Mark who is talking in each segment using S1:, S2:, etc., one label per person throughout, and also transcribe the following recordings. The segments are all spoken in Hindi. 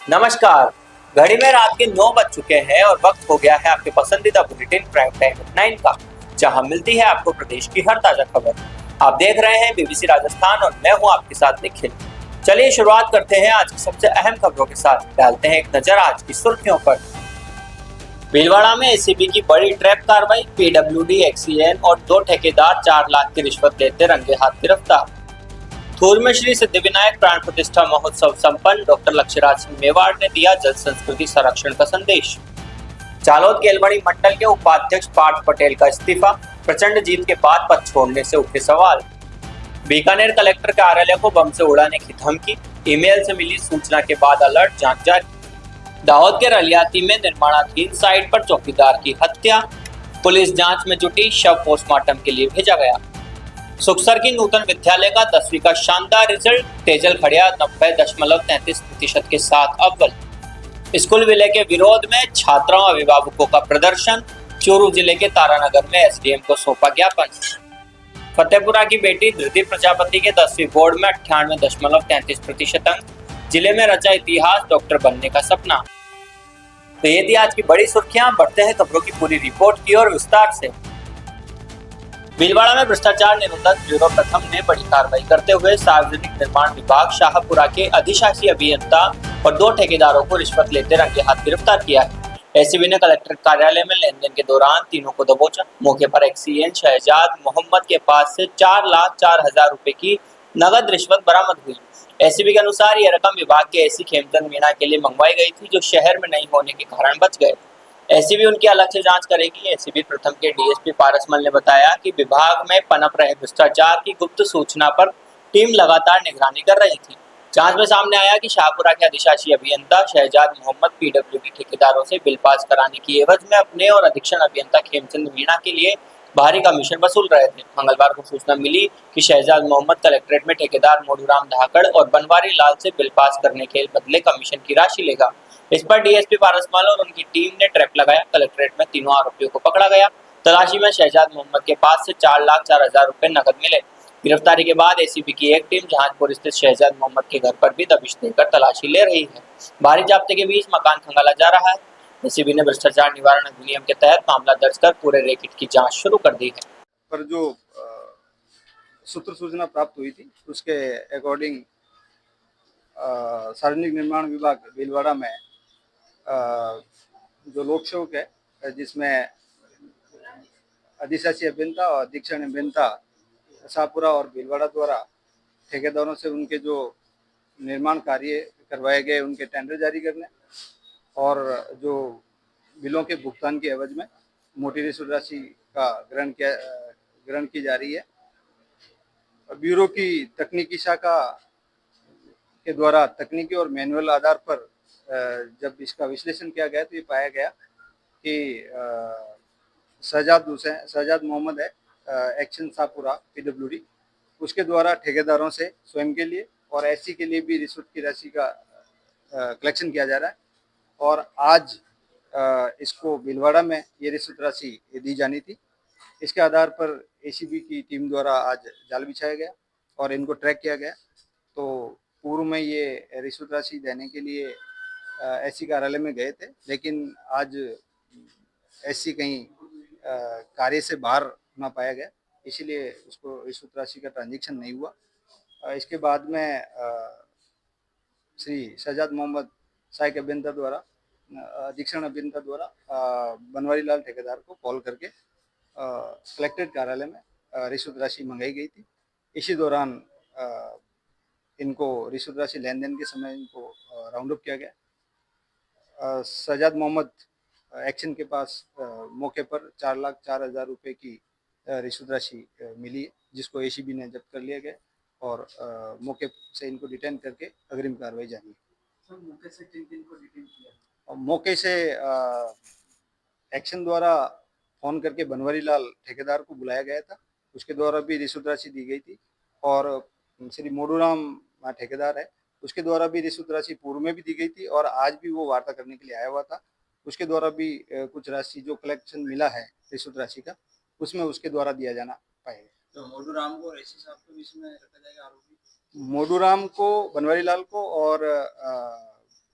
S1: नमस्कार। घड़ी में रात के 9 बज चुके हैं और वक्त हो गया है आपके पसंदीदा बुलेटिन प्राइम टाइम एट 9 का, जहां मिलती है आपको प्रदेश की हर ताजा खबर। आप देख रहे हैं बीबीसी राजस्थान और मैं हूं आपके साथ निखिल। चलिए शुरुआत करते हैं आज की सबसे अहम खबरों के साथ। डालते हैं एक नजर आज की सुर्खियों पर। भीलवाड़ा में एसीबी की बड़ी ट्रैप कार्रवाई। पीडब्ल्यूडी, एक्सीएन और 2 ठेकेदार 4 लाख की रिश्वत लेते रंगे हाथ गिरफ्तार। थूर में श्री सिद्धिविनायक प्राण प्रतिष्ठा महोत्सव संपन्न। डॉक्टर लक्ष्यराज सिंह मेवाड़ ने दिया जल संस्कृति संरक्षण का संदेश। जालोद केलमणि मंडल के उपाध्यक्ष पार्थ पटेल का इस्तीफा। प्रचंड जीत के बाद पद छोड़ने से उठे सवाल। बीकानेर कलेक्टर कार्यालय को बम से उड़ाने की धमकी। ईमेल से मिली सूचना के बाद अलर्ट, जांच जारी। दाहोद के रलियाती में निर्माणाधीन साइट पर चौकीदार की हत्या। पुलिस जांच में जुटी, शव पोस्टमार्टम के लिए भेजा गया। सुखसर की नूतन विद्यालय का 10वीं का शानदार रिजल्ट। तेजल खड़िया 90.33% के साथ अव्वल। स्कूल विलय के विरोध में छात्रों व अभिभावकों का प्रदर्शन। चूरू जिले के तारानगर में एसडीएम को सौंपा ज्ञापन। फतेहपुरा की बेटी धृति प्रजापति के 10वीं बोर्ड में 98.33% अंक। जिले में रचा इतिहास, डॉक्टर बनने का सपना। तो ये थी आज की बड़ी सुर्खियां। बढ़ते हैं खबरों की पूरी रिपोर्ट की ओर विस्तार से। भीलवाड़ा में भ्रष्टाचार निरोधक ब्यूरो प्रथम ने बड़ी कार्रवाई करते हुए सार्वजनिक निर्माण विभाग शाहपुरा के अधिशासी अभियंता और 2 ठेकेदारों को रिश्वत लेते रंगे हाथ गिरफ्तार किया है। एसीबी ने कलेक्टर कार्यालय में लेन देन के दौरान तीनों को दबोचा। मौके पर एक्सीएन शहजाद मोहम्मद के पास से 4,04,000 रुपए की नगद रिश्वत बरामद हुई। एसीबी के अनुसार यह रकम विभाग के एसी खेमचंद मीणा के लिए मंगवाई गई थी, जो शहर में नहीं होने के कारण बच गए। एसीबी उनकी अलग से जांच करेगी। एसीबी प्रथम के डीएसपी पारसमल ने बताया कि विभाग में पनप रहे भ्रष्टाचार की गुप्त सूचना पर टीम लगातार निगरानी कर रही थी। जांच में सामने आया कि शाहपुरा के अधिशासी अभियंता शहजाद मोहम्मद पीडब्ल्यूडी ठेकेदारों से बिल पास कराने की एवज में अपने और अधीक्षण अभियंता खेमचंद मीणा के लिए भारी कमीशन वसूल रहे थे। मंगलवार को सूचना मिली कि शहजाद मोहम्मद कलेक्ट्रेट में ठेकेदार मोडूराम धाकड़ और बनवारी लाल से बिल पास करने के बदले कमीशन की राशि लेगा। इस पर डीएसपी पारसमल और उनकी टीम ने ट्रैप लगाया। कलेक्ट्रेट में तीनों आरोपियों को पकड़ा गया। तलाशी में शहजाद मोहम्मद के पास से 4,04,000 रुपए नकद मिले। गिरफ्तारी के बाद एसीबी की एक टीम जहांजपुर स्थित शहजाद मोहम्मद के घर पर भी दबिश देकर तलाशी ले रही है। भारी जाब्ते के बीच मकान खंगाला जा रहा है। एसीबी ने भ्रष्टाचार निवारण अधिनियम के तहत मामला दर्ज कर पूरे रैकेट की जांच शुरू कर दी है।
S2: पर जो सूत्र सूचना प्राप्त हुई थी उसके अकॉर्डिंग सार्वजनिक निर्माण विभाग भीलवाड़ा में जो लोक सेवक है, जिसमें अधिशासी अभियंता और अधीक्षण अभियंता शाहपुरा और भीलवाड़ा द्वारा ठेकेदारों से उनके जो निर्माण कार्य करवाए गए उनके टेंडर जारी करने और जो बिलों के भुगतान की एवज में मोटी रिश्वत राशि का ग्रहण की जा रही है। ब्यूरो की तकनीकी शाखा के द्वारा तकनीकी और मैनुअल आधार पर जब इसका विश्लेषण किया गया तो ये पाया गया कि शहजाद मोहम्मद है, एक्शन शाहपुरा पीडब्ल्यूडी, उसके द्वारा ठेकेदारों से स्वयं के लिए और एससी के लिए भी रिश्वत की राशि का कलेक्शन किया जा रहा है। और आज इसको भीलवाड़ा में ये रिश्वत राशि दी जानी थी। इसके आधार पर एसीबी की टीम द्वारा आज जाल बिछाया गया और इनको ट्रैक किया गया। तो पूर्व में ये रिश्वत राशि देने के लिए एससी कार्यालय में गए थे, लेकिन आज एससी कहीं कार्य से बाहर ना पाया गया, इसीलिए उसको रिश्वत राशि का ट्रांजेक्शन नहीं हुआ। इसके बाद में श्री शहजाद मोहम्मद सहायक अभियंता द्वारा अधीक्षण अभियंता द्वारा बनवारी लाल ठेकेदार को कॉल करके कलेक्ट्रेट कार्यालय में रिश्वत राशि मंगाई गई थी। इसी दौरान इनको रिश्वत राशि लेन देन के समय इनको राउंड अप किया गया। शहजाद मोहम्मद एक्शन के पास मौके पर 4,04,000 रुपए की रिश्वत राशि मिली है, जिसको एसीबी ने जब्त कर लिया गया और मौके से इनको डिटेन करके अग्रिम कार्रवाई जारी है।
S3: सर, मौके से किन को डिटेन किया?
S2: और मौके से एक्शन द्वारा फोन करके बनवारी लाल ठेकेदार को बुलाया गया था, उसके द्वारा भी रिश्वत राशि दी गई थी। और श्री मोडूराम ठेकेदार है, उसके द्वारा भी रिश्वत राशि पूर्व में भी दी गई थी और आज भी वो वार्ता करने के लिए आया हुआ था। उसके द्वारा भी कुछ राशि जो कलेक्शन मिला है रिश्वत राशि का, उसमें उसके द्वारा दिया जाना पाएगा।
S3: तो मोडूराम को और एसी साहब को इसमें रखा जाएगा आरोपी?
S2: मोडूराम को, बनवारी लाल को और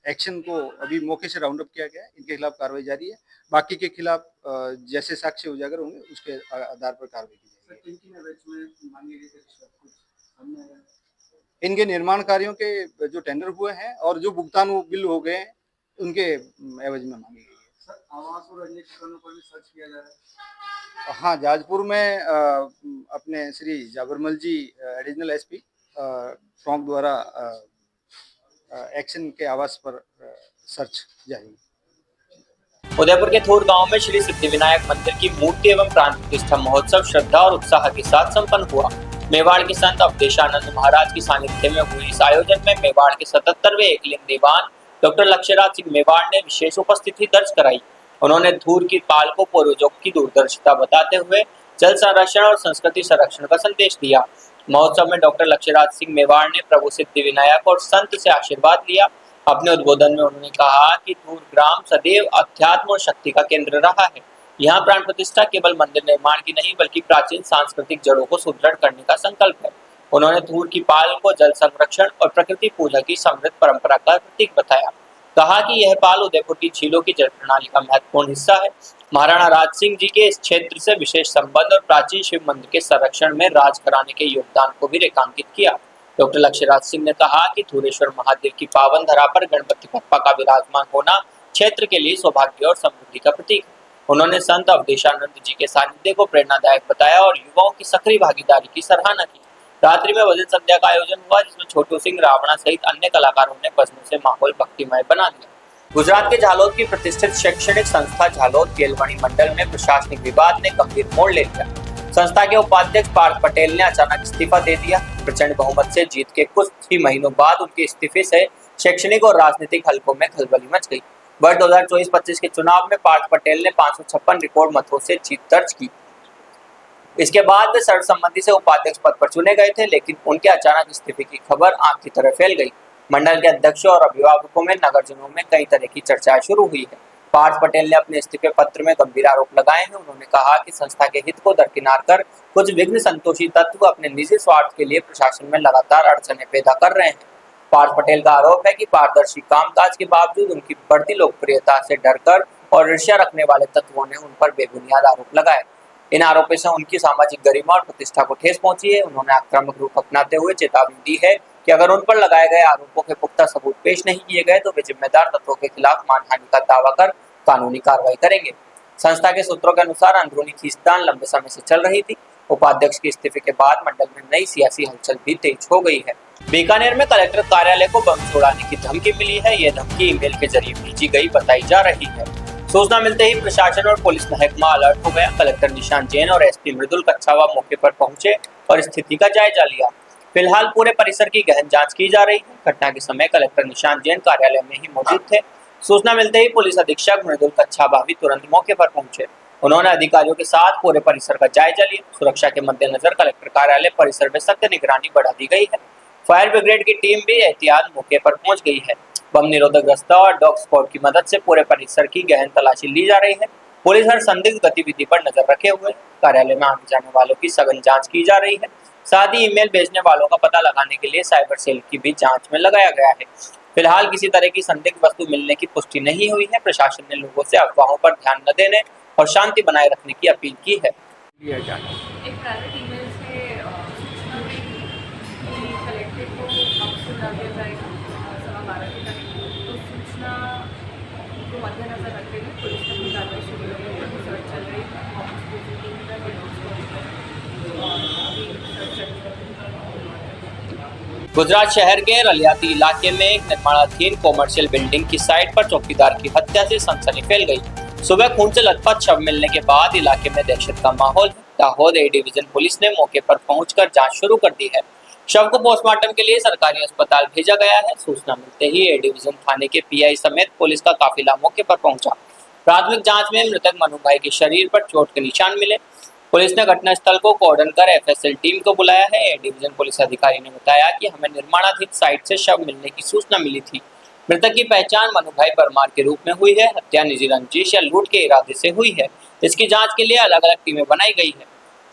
S2: एक्शन को अभी मौके से राउंड अप किया गया है। इनके खिलाफ कार्रवाई जारी है। बाकी के खिलाफ जैसे साक्ष्य उजागर होंगे उसके आधार पर कार्रवाई की
S3: सर
S2: जाएगी।
S3: किन किन एवज में मांगी गई थी रिश्वत कुछ हमने
S2: इनके निर्माण कार्यों के जो टेंडर हुए हैं और जो भुगतान वो बिल हो गए हैं उनके एवज में मांगी गई है।
S3: सर आवास और अन्य ठिकानों पर भी सर्च किया जा रहा है।
S2: हाँ, जाजपुर में अपने श्री जाबरमल जी एडिशनल एसपी टोंक द्वारा एक्शन के आवास पर सर्च जारी है।
S1: उदयपुर के थूर गांव में श्री सिद्धिविनायक मंदिर की मूर्ति एवं प्राण प्रतिष्ठा महोत्सव श्रद्धा और उत्साह के साथ संपन्न हुआ। मेवाड़ के संत अवधेशानंद महाराज की सानिध्य में हुए इस आयोजन में मेवाड़ के 77वें एकलिंग दीवान डॉक्टर लक्ष्यराज सिंह मेवाड़ ने विशेष उपस्थिति दर्ज कराई। उन्होंने थूर की पाल को पूर्वजों की दूरदर्शिता बताते हुए जल संरक्षण और संस्कृति संरक्षण का संदेश दिया। महोत्सव में डॉक्टर लक्ष्यराज सिंह मेवाड़ ने प्रभु सिद्धिविनायक और संत से आशीर्वाद लिया। अपने उद्बोधन में उन्होंने कहा कि थूर ग्राम सदैव अध्यात्म और शक्ति का केंद्र रहा है। यहाँ प्राण प्रतिष्ठा केवल मंदिर निर्माण की नहीं बल्कि प्राचीन सांस्कृतिक जड़ों को सुदृढ़ करने का संकल्प है। उन्होंने थूर की पाल को जल संरक्षण और प्रकृति पूजा की समृद्ध परंपरा का प्रतीक बताया। कहा कि यह पाल उदयपुर की झीलों की जल प्रणाली का महत्वपूर्ण हिस्सा है। महाराणा राज सिंह जी के इस क्षेत्र से विशेष संबंध और प्राचीन शिव मंदिर के संरक्षण में राज कराने के योगदान को भी रेखांकित किया। डॉक्टर लक्ष्यराज सिंह ने कहा कि थूरेश्वर महादेव की पावन धरा पर गणपति बप्पा का विराजमान होना क्षेत्र के लिए सौभाग्य और समृद्धि का प्रतीक है। उन्होंने संत अवधेशानंद जी के सानिध्य को प्रेरणादायक बताया और युवाओं की सक्रिय भागीदारी की सराहना की। रात्रि में भजन संध्या का आयोजन हुआ जिसमें छोटू सिंह रावणा सहित अन्य कलाकारों ने भजनों से माहौल भक्तिमय बना दिया। गुजरात के झालोद की प्रतिष्ठित शैक्षणिक संस्था झालोद केलवणी मंडल में प्रशासनिक विवाद ने गंभीर मोड़ ले लिया। संस्था के उपाध्यक्ष पार्थ पटेल ने अचानक इस्तीफा दे दिया। प्रचंड बहुमत से जीत के कुछ ही महीनों बाद उनके इस्तीफे से शैक्षणिक और राजनीतिक हलकों में खलबली मच गई। वर्ष 2024-25 के चुनाव में पार्थ पटेल ने 556 रिकॉर्ड मतों से जीत दर्ज की। इसके बाद वे सर्वसम्मति से उपाध्यक्ष पद पर चुने गए थे, लेकिन उनके अचानक इस्तीफे की खबर आग की तरह फैल गई। मंडल के अध्यक्षों और अभिभावकों में नगरजनों में कई तरह की चर्चाएं शुरू हुई है। पार्थ पटेल ने अपने इस्तीफे पत्र में गंभीर आरोप लगाए हैं। उन्होंने कहा कि संस्था के हित को दरकिनार कर कुछ विघ्न संतोषी तत्व अपने निजी स्वार्थ के लिए प्रशासन में लगातार अड़चनें पैदा कर रहे हैं। पार्थ पटेल का आरोप है कि पारदर्शी कामकाज के बावजूद उनकी बढ़ती लोकप्रियता से डरकर और ईर्ष्या रखने वाले तत्वों ने उन पर बेबुनियाद आरोप लगाए। इन आरोपों से उनकी सामाजिक गरिमा और प्रतिष्ठा को ठेस पहुंची है। उन्होंने आक्रामक रूप अपनाते हुए चेतावनी दी है कि अगर उन पर लगाए गए आरोपों के पुख्ता सबूत पेश नहीं किए गए तो वे जिम्मेदार तत्वों के खिलाफ मानहानि का दावा कर कानूनी कार्रवाई करेंगे। संस्था के सूत्रों के अनुसार अंदरूनी खींचतान लंबे समय से चल रही थी। उपाध्यक्ष के इस्तीफे के बाद मंडल में नई सियासी हलचल भी तेज हो गई है। बीकानेर में कलेक्टर कार्यालय को बम छोड़ाने की धमकी मिली है। यह धमकी ईमेल के जरिए भेजी गई बताई जा रही है। सूचना मिलते ही प्रशासन और पुलिस महकमा अलर्ट हो गया। कलेक्टर निशांत जैन और एसपी मृदुल कच्छावा मौके पर पहुंचे और स्थिति का जायजा लिया। फिलहाल पूरे परिसर की गहन जांच की जा रही है। घटना के समय कलेक्टर निशांत जैन कार्यालय में ही मौजूद थे। सूचना मिलते ही पुलिस अधीक्षक मृदुल कच्छावा भी तुरंत मौके पर पहुंचे। उन्होंने अधिकारियों के साथ पूरे परिसर का जायजा लिया। सुरक्षा के मद्देनजर कलेक्टर कार्यालय परिसर में सख्त निगरानी बढ़ा दी गई है। फायर ब्रिगेड की टीम भी एहतियात मौके पर पहुंच गई है। बम निरोधक दस्ता और डॉग स्क्वाड की मदद से पूरे परिसर की गहन तलाशी ली जा रही है। पुलिस हर संदिग्ध गतिविधि पर नजर रखे हुए कार्यालय में आने जाने वालों की सघन जांच की जा रही है। साथ ही ईमेल भेजने वालों का पता लगाने के लिए साइबर सेल की भी जांच में लगाया गया है। फिलहाल किसी तरह की संदिग्ध वस्तु मिलने की पुष्टि नहीं हुई है। प्रशासन ने लोगों से अफवाहों पर ध्यान न देने और शांति बनाए रखने की अपील की है।
S4: एक प्राइवेट ईमेल से सूचना मिली कि कलेक्ट्रेट को हाउस से डाल दिया जाएगा 12:15 के टाइम। तो सूचना को मद्देनजर रखते हुए पुलिस ने अपनी कार्रवाई शुरू कर दी है। सर्च चल रही है। ऑफिस की टीम का सर्च चल रही है।
S1: गुजरात शहर के रलियाती इलाके में एक निर्माणाधीन कॉमर्शियल बिल्डिंग की साइट पर चौकीदार की हत्या से सनसनी फैल गई। सुबह खून से लथपथ शव मिलने के बाद इलाके में दहशत का माहौल है। दाहोद ए डिवीजन पुलिस ने मौके पर पहुंचकर जांच शुरू कर दी है। शव को पोस्टमार्टम के लिए सरकारी अस्पताल भेजा गया है। सूचना मिलते ही ए डिवीजन थाने के पीआई समेत पुलिस का काफिला मौके पर पहुंचा। प्राथमिक जांच में मृतक मनु भाई के शरीर पर चोट के निशान मिले। पुलिस ने घटनास्थल को कॉर्डन कर एफएसएल टीम को बुलाया है। ए डिवीजन पुलिस अधिकारी ने बताया कि हमें निर्माणाधीन साइट से शव मिलने की सूचना मिली थी। मृतक की पहचान मनु भाई परमार के रूप में हुई है। हत्या निजी रंजिश या लूट के इरादे से हुई है। इसकी जांच के लिए अलग अलग टीमें बनाई गई है।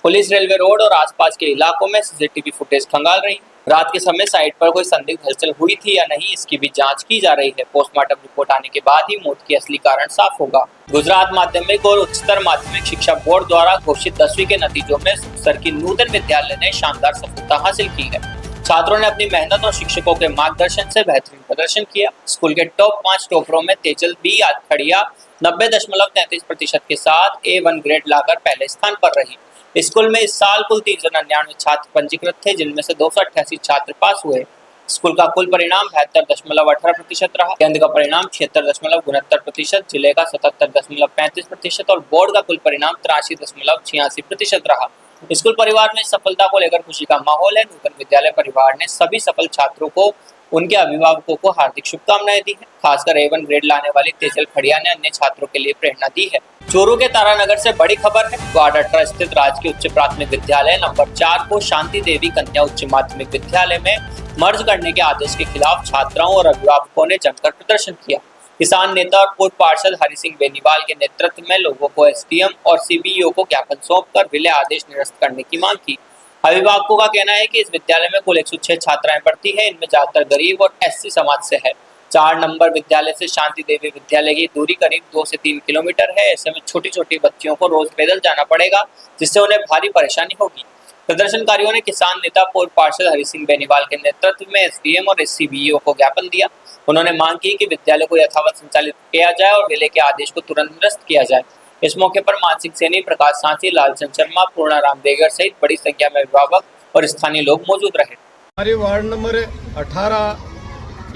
S1: पुलिस रेलवे रोड और आसपास के इलाकों में सीसीटीवी फुटेज खंगाल रही है। रात के समय साइट पर कोई संदिग्ध हलचल हुई थी या नहीं, इसकी भी जांच की जा रही है। पोस्टमार्टम रिपोर्ट आने के बाद ही मौत की असली कारण साफ होगा। गुजरात माध्यमिक और उच्चतर माध्यमिक शिक्षा बोर्ड द्वारा घोषित 10वीं के नतीजों में सुखसर की नूतन विद्यालय ने शानदार सफलता हासिल की है। छात्रों ने अपनी मेहनत और शिक्षकों के मार्गदर्शन से बेहतरीन प्रदर्शन किया। स्कूल के टॉप 5 टॉपरों में तेजल बी खड़िया 90.33% के साथ A1 ग्रेड लाकर पहले स्थान पर रही। स्कूल में इस साल कुल 399 छात्र पंजीकृत थे, जिनमें से 288 छात्र पास हुए। स्कूल का कुल परिणाम 72.18% रहा। केंद्र का परिणाम 76.69%, जिले का 77.35% और बोर्ड का कुल परिणाम 83.86% रहा। स्कूल परिवार में सफलता को लेकर खुशी का माहौल है। नूतन विद्यालय परिवार ने सभी सफल छात्रों को उनके अभिभावकों को हार्दिक शुभकामनाएं दी है। खासकर A1 ग्रेड लाने वाली तेजल खड़िया ने अन्य छात्रों के लिए प्रेरणा दी है। चूरू के तारानगर से बड़ी खबर है। वार्ड 18 स्थित राजकीय उच्च प्राथमिक विद्यालय नंबर 4 को शांति देवी कन्या उच्च माध्यमिक विद्यालय में मर्ज करने के आदेश के खिलाफ छात्राओं और अभिभावकों ने जमकर प्रदर्शन किया। किसान नेता और पूर्व पार्षद हरि सिंह बेनीवाल के नेतृत्व में लोगों को SDM और CBO को ज्ञापन सौंपकर विलय आदेश निरस्त करने की मांग की। अभिभावकों का कहना है कि इस विद्यालय में कुल 106 छात्राएं पढ़ती हैं, इनमें ज्यादातर गरीब और SC समाज से है। 4 नंबर विद्यालय से शांति देवी विद्यालय की दूरी करीब 2 से 3 किलोमीटर है। ऐसे में छोटी छोटी बच्चियों को रोज पैदल जाना पड़ेगा, जिससे उन्हें भारी परेशानी होगी। प्रदर्शनकारियों ने किसान नेता पूर्व पार्षद हरि सिंह बेनीवाल के नेतृत्व में SDM और CBO को ज्ञापन दिया। उन्होंने मांग की कि विद्यालय को यथावत संचालित किया जाए और विलय के आदेश को तुरंत निरस्त किया जाए। इस मौके पर मानसिंह सैनी, प्रकाश सांची, लालचंद शर्मा, पूर्णाराम देगर सहित बड़ी संख्या में अभिभावक और स्थानीय लोग मौजूद रहे।
S5: हमारे वार्ड नंबर 18,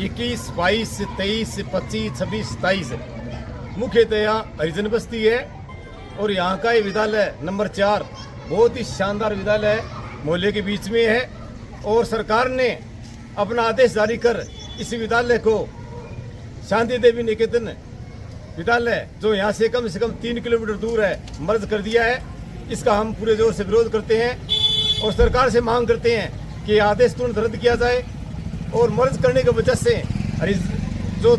S5: 21, 22, 23, 25, 26, 27 मुख्यतः यहाँ हरिजन बस्ती है और यहाँ का ये विद्यालय नंबर 4 बहुत ही शानदार विद्यालय है, मोहल्ले के बीच में है और सरकार ने अपना आदेश जारी कर इस विद्यालय को शांति देवी निकेतन विद्यालय, जो यहाँ से कम 3 किलोमीटर दूर है, मर्ज कर दिया है। इसका हम पूरे जोर से विरोध करते हैं और सरकार से मांग करते हैं कि आदेश तुरंत रद्द किया जाए और मर्ज करने की वजह से जो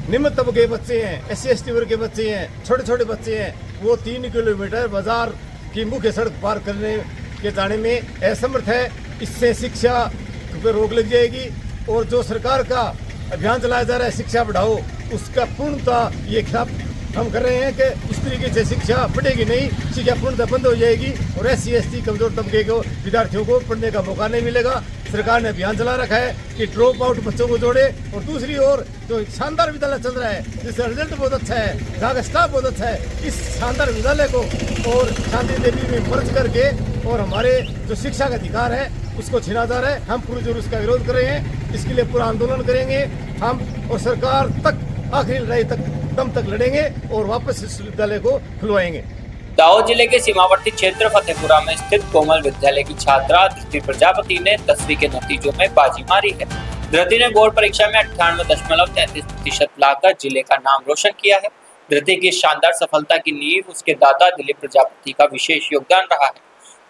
S5: निम्न तबके के बच्चे हैं, SC ST वर्ग के बच्चे हैं, छोटे छोटे बच्चे हैं, वो 3 किलोमीटर बाजार की मुख्य सड़क पार करने के जाने में असमर्थ है। इससे शिक्षा पर रोक लग जाएगी और जो सरकार का अभियान चलाया जा रहा है शिक्षा बढ़ाओ, उसका पूर्णतः ये खिलाफ हम कर रहे हैं कि इस तरीके से शिक्षा बढ़ेगी नहीं, शिक्षा पूर्णतः बंद हो जाएगी और SC ST कमजोर तबके को विद्यार्थियों को पढ़ने का मौका नहीं मिलेगा। सरकार ने अभियान चला रखा है कि ड्रॉप आउट बच्चों को जोड़े और दूसरी ओर जो शानदार विद्यालय चल रहा है जिसका रिजल्ट बहुत अच्छा है, जहाँ का स्टाफ बहुत अच्छा है, इस शानदार विद्यालय को और शांति देवी में मर्ज करके और हमारे जो शिक्षा का अधिकार है उसको छीना जा रहा है। हम पूरे जोर उसका विरोध कर रहे हैं, इसके लिए पूरा आंदोलन करेंगे हम और सरकार तक आखिरी लड़ाई तक दम तक लड़ेंगे और वापस इस विद्यालय को खुलवाएंगे।
S1: दाहोद जिले के सीमावर्ती क्षेत्र फतेहपुरा में स्थित कोमल विद्यालय की छात्रा धृति प्रजापति ने 10वीं के नतीजों में बाजी मारी है। धृति ने बोर्ड परीक्षा में 98.33% लाकर जिले का नाम रोशन किया है। धृति की शानदार सफलता की नींव उसके दादा दिलीप प्रजापति का विशेष योगदान रहा है।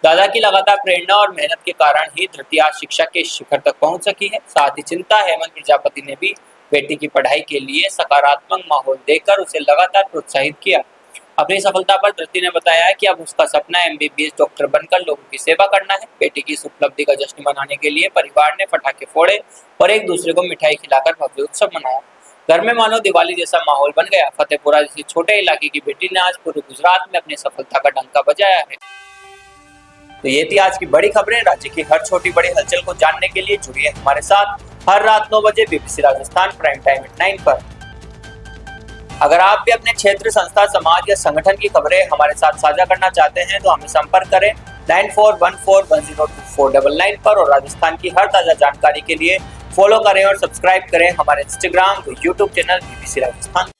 S1: दादा की लगातार प्रेरणा और मेहनत के कारण ही धृति आज शिक्षा के शिखर तक पहुंच सकी है। साथ ही चिंता हेमंत प्रजापति ने भी बेटी की पढ़ाई के लिए सकारात्मक माहौल देकर उसे लगातार प्रोत्साहित किया। अपनी सफलता पर धृति ने बताया कि अब उसका सपना MBBS डॉक्टर बनकर लोगों की सेवा करना है। बेटी की इस उपलब्धि का जश्न मनाने के लिए परिवार ने पटाखे फोड़े और एक दूसरे को मिठाई खिलाकर भव्य उत्सव मनाया। घर में मानो दिवाली जैसा माहौल बन गया। फतेहपुरा जैसे छोटे इलाके की बेटी ने आज पूरे गुजरात में अपनी सफलता का डंका बजाया है। तो ये थी आज की बड़ी खबरें। राज्य की हर छोटी बड़ी हलचल को जानने के लिए जुड़िए हमारे साथ हर रात 9 बजे BBC राजस्थान प्राइम टाइम 9 पर। अगर आप भी अपने क्षेत्र, संस्था, समाज या संगठन की खबरें हमारे साथ साझा करना चाहते हैं तो हमें संपर्क करें 9414102499 पर और राजस्थान की हर ताजा जानकारी के लिए फॉलो करें और सब्सक्राइब करें हमारे इंस्टाग्राम व यूट्यूब चैनल BBC राजस्थान।